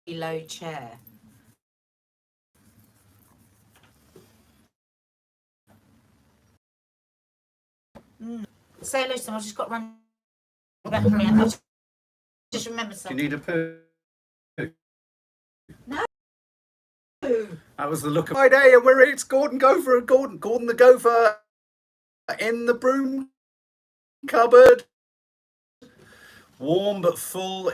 low chair. Say hello to them. I've just got to run back around. I'll just remember something. Do you need a poo? No. That was the look of Friday, and it's Gordon Gopher, Gordon the Gopher in the broom cupboard. Warm but full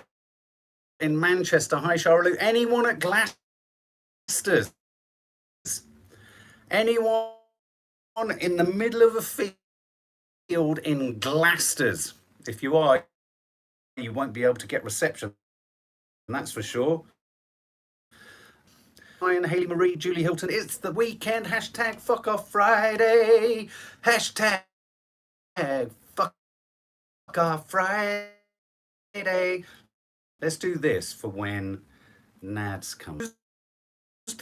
in Manchester. Hi, Charlotte. Anyone at Gloucester's? Anyone in the middle of a field in Gloucester's? If you are, you won't be able to get reception, that's for sure. Ryan, Hayley Marie, Julie Hilton. It's the weekend. Hashtag fuck off Friday. Hashtag fuck off Friday. Let's do this for when Nads comes.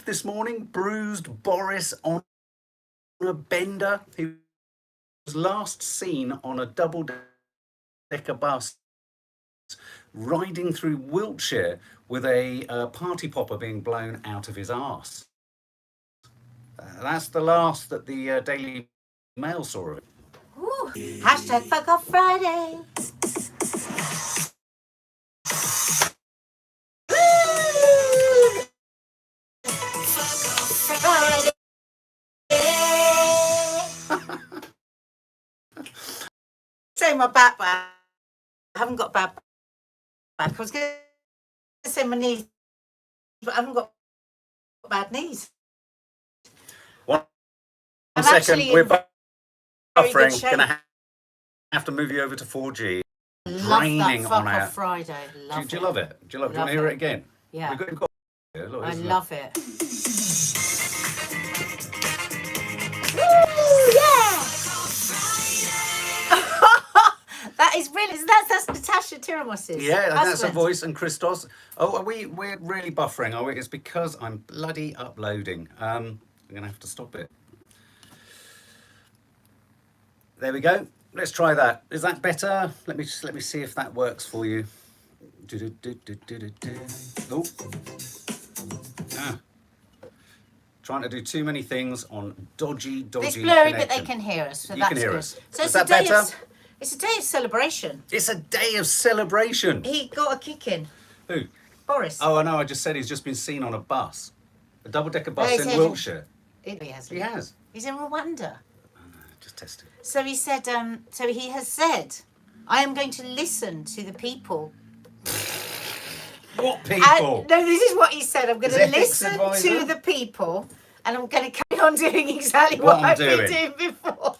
This morning, bruised Boris on a bender. He was last seen on a double-decker bus riding through Wiltshire with a party popper being blown out of his arse. That's the last that the Daily Mail saw of it. Ooh. Hashtag fuck off Friday. Say my back. I haven't got bad back. I was going to say my knees, but I haven't got bad knees. One second, we're buffering. Going to have to move you over to 4G. Love that fuck off Friday. Do you love it? Do you want to hear it again? Yeah. Look, I love it. That is really, that's Natasha Tiramos's. Yeah, that's her voice, and Christos. Oh, we're really buffering, are we? It's because I'm bloody uploading. I'm going to have to stop it. There we go. Let's try that. Is that better? Let me see if that works for you. Oh. Trying to do too many things on dodgy It's blurry, connection. but they can hear us. So you that's can hear good. us. So is that better? It's a day of celebration. It's a day of celebration. He got a kick in. Who? Boris. Oh, I know. I just said he's just been seen on a bus, a double-decker bus in Wiltshire. He has. He has. He's in Rwanda. Oh, no, just test it. So he said. So he has said, "I am going to listen to the people." What people? No, this is what he said. I'm going to listen to the people, and I'm going to carry on doing exactly what I've been doing before.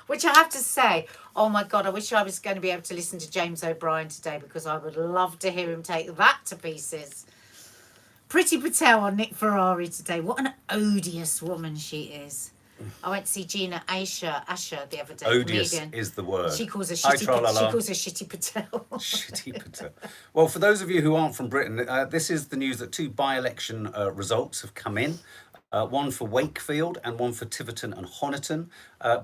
Which I have to say, oh my God, I wish I was going to be able to listen to James O'Brien today, because I would love to hear him take that to pieces. Priti Patel on Nick Ferrari today. What an odious woman she is. I went to see Gina Asher the other day. Odious comedian. Is the word. She calls her Shitty Patel. Shitty Patel. Well, for those of you who aren't from Britain, this is the news that 2 by-election results have come in. One for Wakefield and one for Tiverton and Honiton.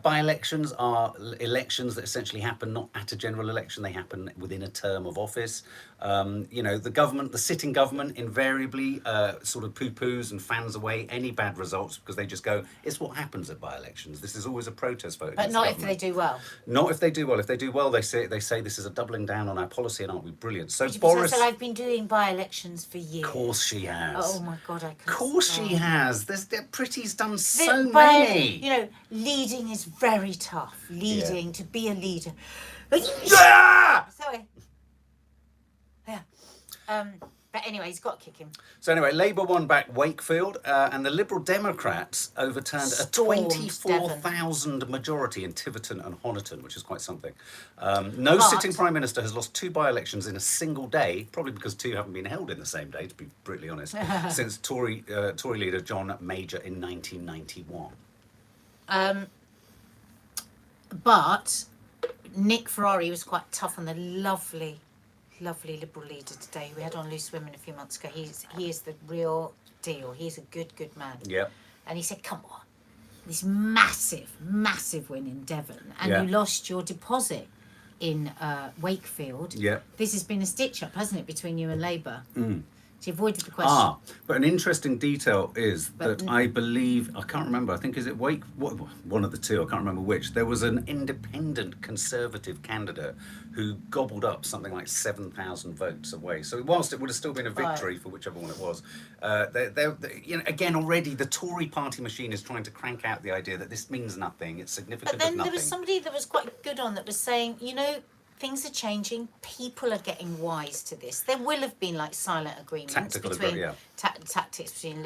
By-elections are elections that essentially happen not at a general election, they happen within a term of office. You know, the sitting government invariably sort of poo-poos and fans away any bad results, because they just go, it's what happens at by-elections. This is always a protest vote. But not if they do well. Not if they do well. If they do well, they say this is a doubling down on our policy, and aren't we brilliant? So Boris said, I've been doing by-elections for years. Of course she has. Oh my God, I can't. Of course she has. Pretty's done so many. You know, leading is very tough. Leading, to be a leader. Yeah! Sorry. Yeah. But anyway, he's got kicking. So anyway, Labour won back Wakefield, and the Liberal Democrats overturned a 24,000 majority in Tiverton and Honiton, which is quite something. No sitting Prime Minister has lost 2 by-elections in a single day, probably because 2 haven't been held in the same day, to be brutally honest, since Tory leader John Major in 1991. But Nick Ferrari was quite tough on the lovely Liberal leader today. We had on Loose Women a few months ago. He is the real deal. He's a good man. Yeah. And he said, come on, this massive win in Devon, and you lost your deposit in Wakefield. Yeah. This has been a stitch up, hasn't it, between you and Labour? She avoided the question. But an interesting detail is that I believe, I can't remember, I think is it Wake, one of the two, I can't remember which, there was an independent Conservative candidate who gobbled up something like 7,000 votes away. So whilst it would have still been a victory for whichever one it was, again, already the Tory party machine is trying to crank out the idea that this means nothing, it's significant But then of nothing. there was somebody that was quite good on that was saying, things are changing. People are getting wise to this. There will have been like silent agreements between tactics between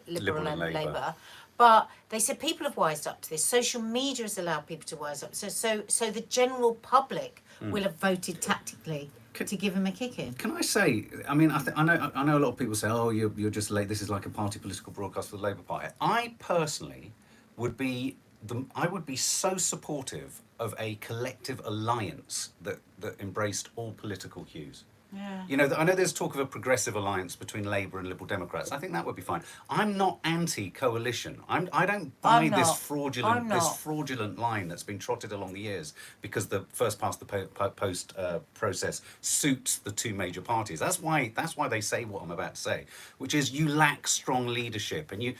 Liberal and Labour. But they said people have wised up to this. Social media has allowed people to wise up. So the general public will have voted tactically to give him a kick in. Can I say? I mean, I know a lot of people say, "Oh, you're just late. This is like a party political broadcast for the Labour Party." I personally would be so supportive of a collective alliance that embraced all political hues. Yeah. I know there's talk of a progressive alliance between Labour and Liberal Democrats. I think that would be fine. I'm not anti-coalition. I don't buy this fraudulent line that's been trotted along the years because the first past the post process suits the two major parties. That's why they say what I'm about to say, which is you lack strong leadership, and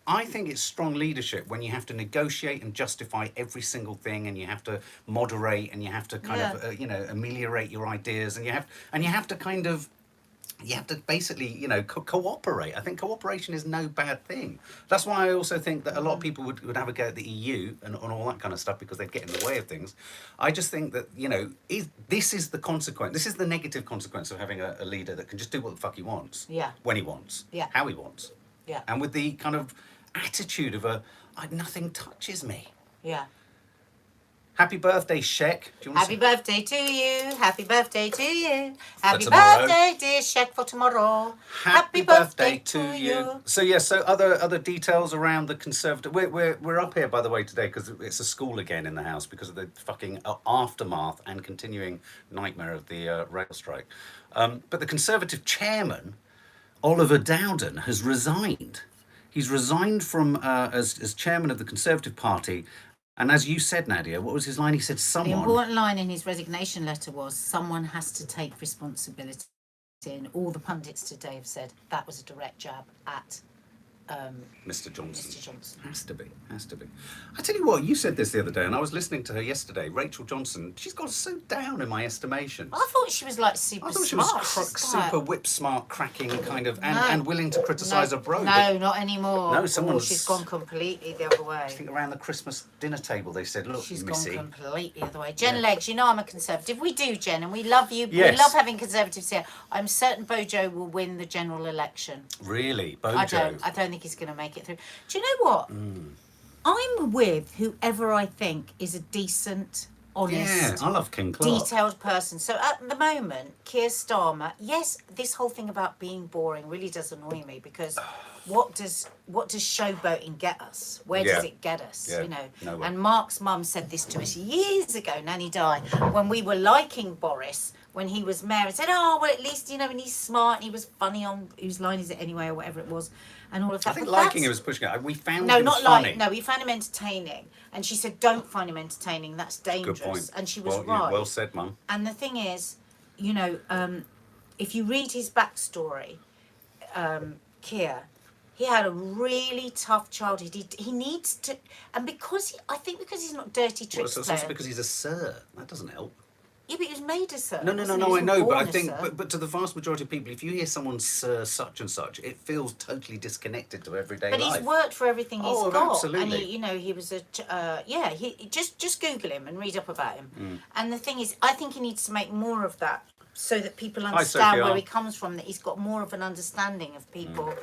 I think it's strong leadership when you have to negotiate and justify every single thing, and you have to moderate, and you have to kind of ameliorate your ideas, and you have to basically cooperate. I think cooperation is no bad thing. That's why I also think that a lot of people would have a go at the EU and all that kind of stuff because they'd get in the way of things. I just think that this is the consequence. This is the negative consequence of having a leader that can just do what the fuck he wants. Yeah. When he wants. Yeah. How he wants. Yeah. And with the kind of attitude of nothing touches me. Yeah. Happy birthday, Shek. Do you want Happy birthday to you. Happy birthday to you. Happy tomorrow. birthday, dear Shek, for tomorrow. Happy birthday to you. So other details around the Conservative. We're up here, by the way, today because it's a school again in the house because of the fucking aftermath and continuing nightmare of the rail strike. But the Conservative chairman, Oliver Dowden, has resigned. He's resigned from as chairman of the Conservative Party. And as you said, Nadia, what was his line? He said someone... The important line in his resignation letter was, someone has to take responsibility. And all the pundits today have said that was a direct jab at Mr. Johnson. Mr. Johnson. Has to be. I tell you what, you said this the other day, and I was listening to her yesterday. Rachel Johnson, she's got so down in my estimation. I thought she was like super smart. I thought she was super whip smart, cracking kind of, and willing to criticise a bro. No, not anymore. No, she's gone completely the other way. I think around the Christmas dinner table they said, "Look, she's Missy." Gone completely the other way. Jen Leggs, I'm a Conservative. We do, Jen, and we love you. Yes. We love having Conservatives here. I'm certain Bojo will win the general election. Really, Bojo? I don't think he's going to make it through. Do you know what? I'm with whoever I think is a decent, honest, I love King Clark. detailed person. So at the moment, Keir Starmer, yes, this whole thing about being boring really does annoy me because what does showboating get us? Where does it get us? Nowhere. And Mark's mum said this to us years ago, Nanny Di, when we were liking Boris when he was mayor. I said, well, at least and he's smart and he was funny on whose line is it anyway or whatever it was, and all of that. I think liking him was pushing it. We found no, him not funny. like no, we found him entertaining, and she said, don't find him entertaining. That's dangerous. Good point. And she was right. Well said, Mum. And the thing is, if you read his backstory, Keir, he had a really tough childhood. He needs to, and because he's not dirty tricks It's also because he's a sir. That doesn't help. Yeah, but he was made a sir. No, I know, but I think, but to the vast majority of people, if you hear someone sir such and such, it feels totally disconnected to everyday life. But he's worked for everything he's got. Absolutely. And he was he just Google him and read up about him. And the thing is, I think he needs to make more of that so that people understand where he comes from, that he's got more of an understanding of people.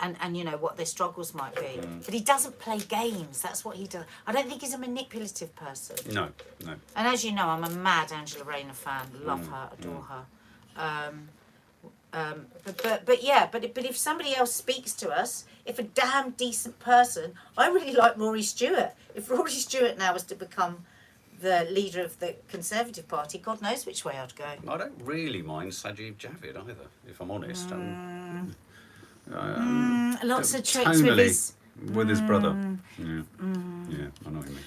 And what their struggles might be. But he doesn't play games. That's what he does. I don't think he's a manipulative person. No. And as you know, I'm a mad Angela Rayner fan. Love her, adore her. But if somebody else speaks to us, if a damn decent person, I really like Rory Stewart. If Rory Stewart now was to become the leader of the Conservative Party, God knows which way I'd go. I don't really mind Sajid Javid either, if I'm honest. Lots of tricks with his brother. Yeah, I know what you mean.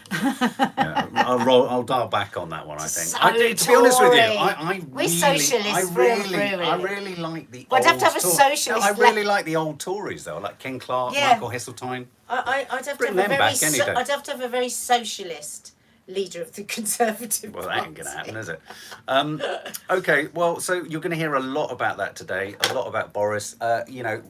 Yeah, I'll dial back on that one. I think. So To be honest with you, we're socialists. I really like the I'd old. have to have a socialist. I really like the old Tories though, like Ken Clarke, Yeah. Michael Heseltine. I'd have to Bring have them back any day. I'd have to have a very socialist leader of the Conservative Well, Party. that ain't going to happen, is it? Okay, well, so you're going to hear a lot about that today, a lot about Boris.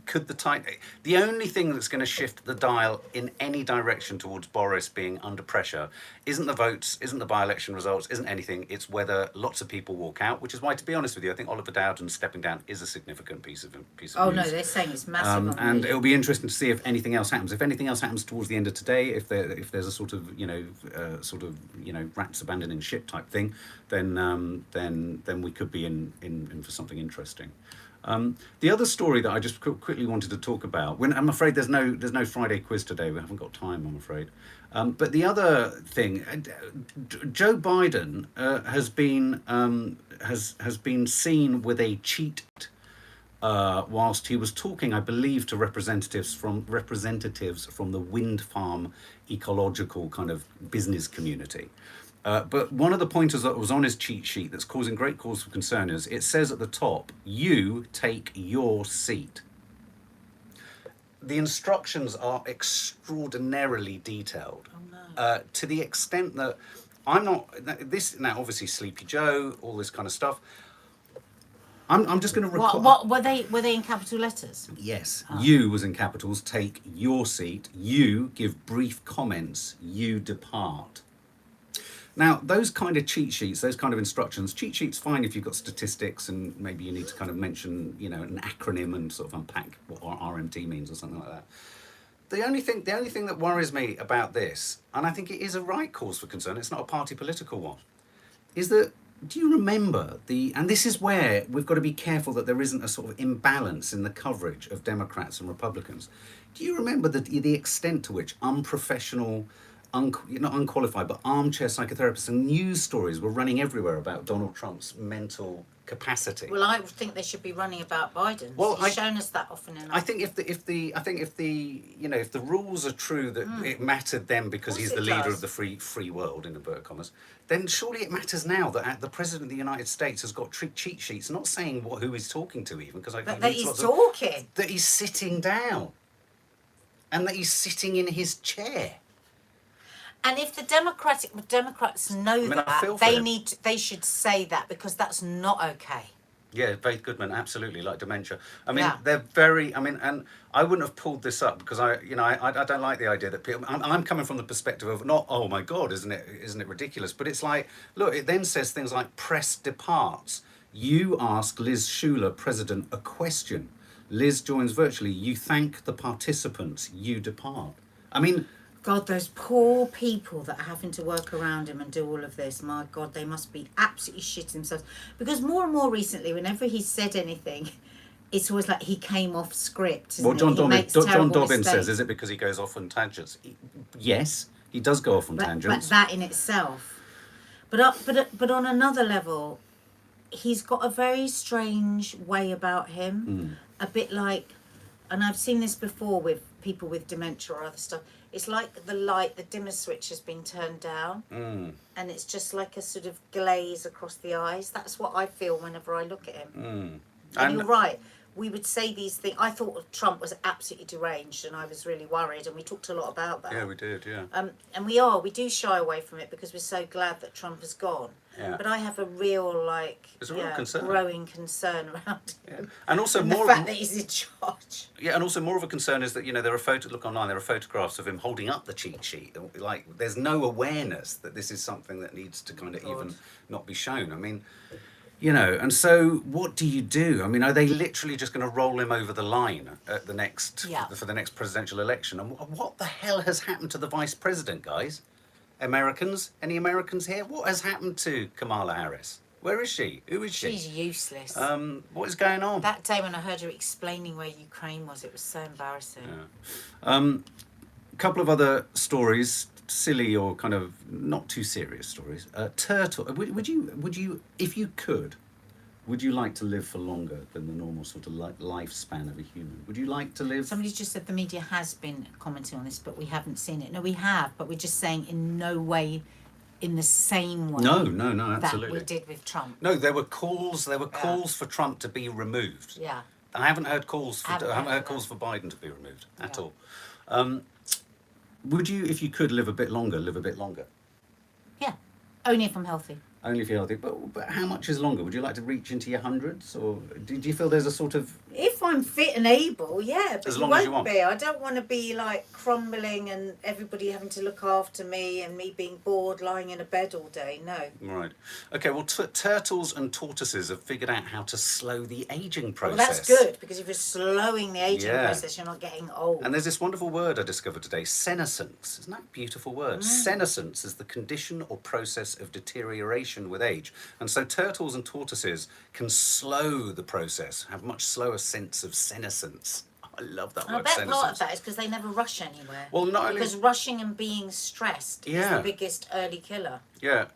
Could the only thing that's going to shift the dial in any direction towards Boris being under pressure isn't the votes, isn't the by-election results, isn't anything. It's whether lots of people walk out, which is why, to be honest with you, I think Oliver Dowden stepping down is a significant piece of news. Oh no, they're saying it's massive. And it'll be interesting to see if anything else happens. If anything else happens towards the end of today, if there's a sort of rats abandoning ship type thing, then we could be in for something interesting. The other story that I just quickly wanted to talk about, when I'm afraid there's no Friday quiz today, we haven't got time, I'm afraid. But the other thing, Joe Biden has been seen with a cheat whilst he was talking, I believe, to representatives from the wind farm ecological kind of business community. But one of the pointers that was on his cheat sheet that's causing great cause for concern is it says at the top, "You take your seat." The instructions are extraordinarily detailed, to the extent that I'm not this now. Obviously, Sleepy Joe, all this kind of stuff. I'm just going to record. What were they in capital letters? Yes, you was in capitals. Take your seat. You give brief comments. You depart. Now, those kind of cheat sheets, those kind of instructions, cheat sheets fine if you've got statistics and maybe you need to kind of mention, an acronym and sort of unpack what RMT means or something like that. The only thing that worries me about this, and I think it is a right cause for concern, it's not a party political one, is that, do you remember and this is where we've got to be careful that there isn't a sort of imbalance in the coverage of Democrats and Republicans. Do you remember the extent to which unprofessional, not unqualified, but armchair psychotherapists and news stories were running everywhere about Donald Trump's mental capacity? Well, I think they should be running about Biden's. Well, He's shown us that often enough. I think if the rules are true that it mattered then because he's the leader of the free world in inverted commas, then surely it matters now that the president of the United States has got cheat sheets, not saying who he's talking to even, because that he's talking, that he's sitting down, and that he's sitting in his chair. And if the Democrats know they should say that, because that's not okay. Yeah, Faith Goodman, absolutely, like dementia. I mean, they're very. And I wouldn't have pulled this up because I don't like the idea that people. I'm coming from the perspective of not, oh my God, isn't it ridiculous? But it's like, look, it then says things like press departs. You ask Liz Schuler, president, a question. Liz joins virtually. You thank the participants. You depart. I mean. God, those poor people that are having to work around him and do all of this, my God, they must be absolutely shitting themselves. Because more and more recently, whenever he said anything, it's always like he came off script. Well, John Dobbins says, is it because he goes off on tangents? Yes, he does go off on tangents. But that in itself. But on another level, he's got a very strange way about him. A bit like, and I've seen this before with people with dementia or other stuff, it's like the dimmer switch has been turned down, and it's just like a sort of glaze across the eyes. That's what I feel whenever I look at him. And you're right, we would say these things. I thought Trump was absolutely deranged, and I was really worried, and we talked a lot about that. Yeah, we did, yeah. And we do shy away from it because we're so glad that Trump has gone. Yeah. But I have a real concern. growing concern around him. Yeah. And also and more the fact that he's in charge. Yeah, and also more of a concern is that there are look online. There are photographs of him holding up the cheat sheet. Like there's no awareness that this is something that needs to kind of even not be shown. I mean, and so what do you do? I mean, are they literally just going to roll him over the line at the next for the next presidential election? And what the hell has happened to the vice president, guys? Americans? Any Americans here? What has happened to Kamala Harris? Where is she? Who is she? She's useless. What is going on? That day when I heard her explaining where Ukraine was, it was so embarrassing. Yeah. Couple of other stories, silly or kind of not too serious stories. Turtle. Would you, if you could, Would you like to live for longer than the normal sort of lifespan of a human? Would you like to live? Somebody's just said the media has been commenting on this, but we haven't seen it. No, we have, but we're just saying in no way in the same way. No, absolutely. That we did with Trump. No, there were calls for Trump to be removed. Yeah. I haven't heard calls for Biden to be removed at all. Would you, if you could live a bit longer, live a bit longer? Yeah. Only if I'm healthy. Only if you're healthy. But how much is longer? Would you like to reach into your hundreds? Or do you feel there's a sort of... If I'm fit and able, yeah. But as you long won't as you want. be. I don't want to be like crumbling and everybody having to look after me and me being bored lying in a bed all day. No. Right. Okay, well, turtles and tortoises have figured out how to slow the aging process. Well, that's good, because if you're slowing the aging process, you're not getting old. And there's this wonderful word I discovered today, senescence. Isn't that a beautiful word? Senescence is the condition or process of deterioration with age. And so turtles and tortoises can slow the process, have a much slower sense of senescence. I love that word, I bet senescence. part of that is because they never rush anywhere. Well, not only... Because rushing and being stressed is the biggest early killer. Yeah.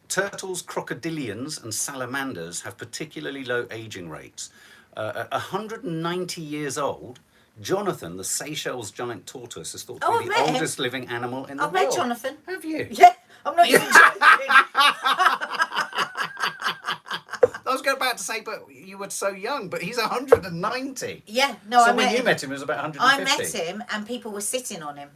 Turtles, crocodilians and salamanders have particularly low aging rates. At 190 years old, Jonathan, the Seychelles giant tortoise, is thought to be the oldest living animal in the world. I've met Jonathan. Have you? Yeah, I'm not even joking. I was about to say, but you were so young, but he's 190. Yeah, no, so I met him. when you met him, he was about 150. I met him and people were sitting on him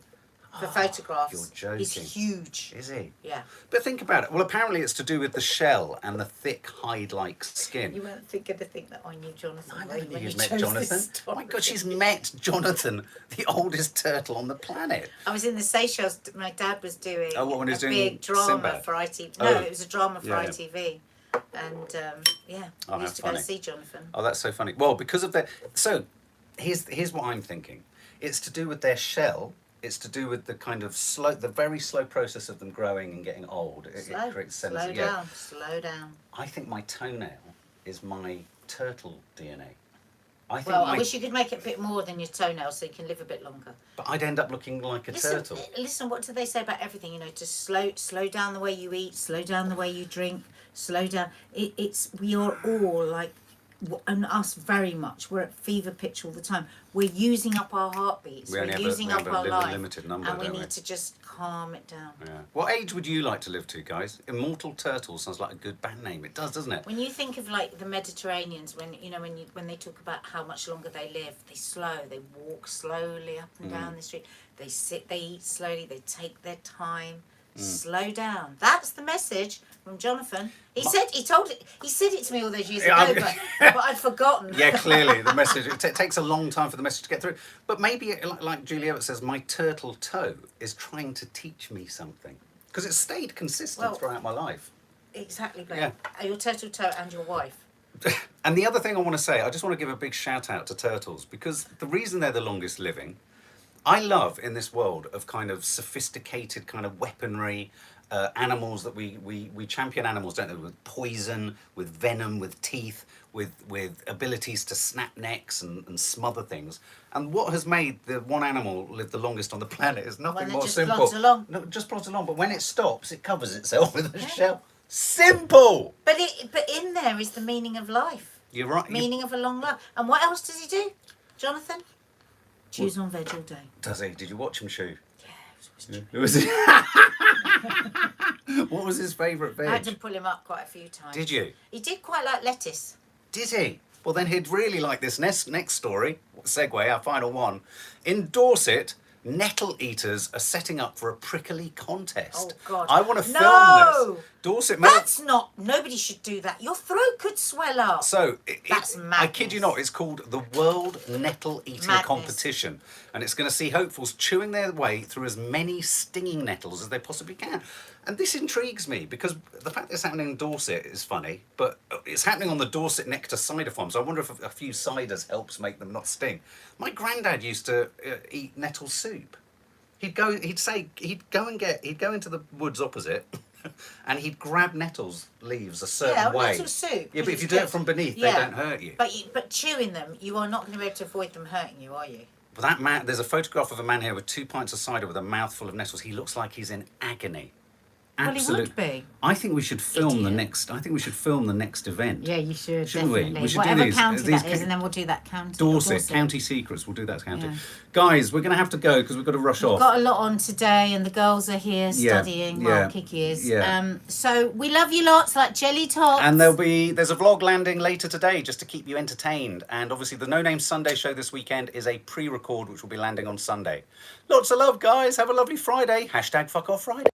for photographs. You're joking. He's huge. Is he? Yeah. But think about it. Well, apparently it's to do with the shell and the thick hide-like skin. You weren't going to think that I knew Jonathan. I never knew you'd met Jonathan. Oh my God, she's met Jonathan, the oldest turtle on the planet. I was in the Seychelles. My dad was doing when he was a doing big drama Sinbad? for ITV. No, it was a drama for Yeah. ITV. And Oh, we used to go see Jonathan. Oh, that's so funny. Well, because of their... So, here's what I'm thinking. It's to do with their shell. It's to do with the kind of the very slow process of them growing and getting old. It creates sense. Slow down. I think my toenail is my turtle DNA. I wish you could make it a bit more than your toenail so you can live a bit longer. But I'd end up looking like a turtle. Listen, what do they say about everything? You know, to slow down the way you eat, slow down the way you drink, slow down. We are all like, and us very much. We're at fever pitch all the time. We're using up our heartbeats. We're using up our life, limited number, and we need to just calm it down. Yeah. What age would you like to live to, guys? Immortal Turtles sounds like a good band name. It does, doesn't it? When you think of like the Mediterraneans, when they talk about how much longer they live, they walk slowly up and down the street. They sit, they eat slowly, they take their time. Slow down. That's the message from Jonathan. He said it to me all those years ago, but I'd forgotten. Yeah, clearly the message. It takes a long time for the message to get through. But maybe, like Juliet says, my turtle toe is trying to teach me something because it's stayed consistent throughout my life. Exactly, Blaine. Yeah. Your turtle toe and your wife. And the other thing I want to say, I just want to give a big shout out to turtles because the reason they're the longest living. I love in this world of kind of sophisticated kind of weaponry, animals that we champion animals, don't they? With poison, with venom, with teeth, with abilities to snap necks and smother things. And what has made the one animal live the longest on the planet is nothing more simple. Plods along. No, just plods along. But when it stops, it covers itself with a shell. Simple. But in there is the meaning of life. You're right. Meaning of a long life. And what else does he do, Jonathan? Chews on veg all day. Does he? Did you watch him chew? Yeah, it was. What was his favourite veg? I had to pull him up quite a few times. Did you? He did quite like lettuce. Did he? Well, then he'd really like this next story. Segue, our final one. In Dorset, nettle eaters are setting up for a prickly contest. Oh, God. I want to film this. Dorset. Nobody should do that. Your throat could swell up. So, that's madness. I kid you not, it's called the World Nettle Eating Competition. And it's going to see hopefuls chewing their way through as many stinging nettles as they possibly can. And this intrigues me because the fact that it's happening in Dorset is funny, but it's happening on the Dorset Nectar Cider Farm. So I wonder if a few ciders helps make them not sting. My granddad used to eat nettle soup. He'd go into the woods opposite and he'd grab nettles leaves a certain way. Nettle soup. Yeah, but if you do it from beneath, they don't hurt you. But chewing them, you are not going to be able to avoid them hurting you, are you? But that man, there's a photograph of a man here with 2 pints of cider with a mouthful of nettles. He looks like he's in agony. absolute. Well, he would be. I think we should film the Idiot. next. I think we should film the next event. Yeah, you should. Shouldn't definitely. we should Whatever do these. county these that is, and then we'll do that county. Dorset County Secrets. We'll do that county. Yeah. Guys, we're going to have to go because we've got to rush We've off. got a lot on today, and the girls are here studying yeah, while Kiki is. yeah. So we love you lots, like jelly tots. And there's a vlog landing later today just to keep you entertained. And obviously the No Name Sunday show this weekend is a pre-record which will be landing on Sunday. Lots of love, guys. Have a lovely Friday. #FuckOffFriday.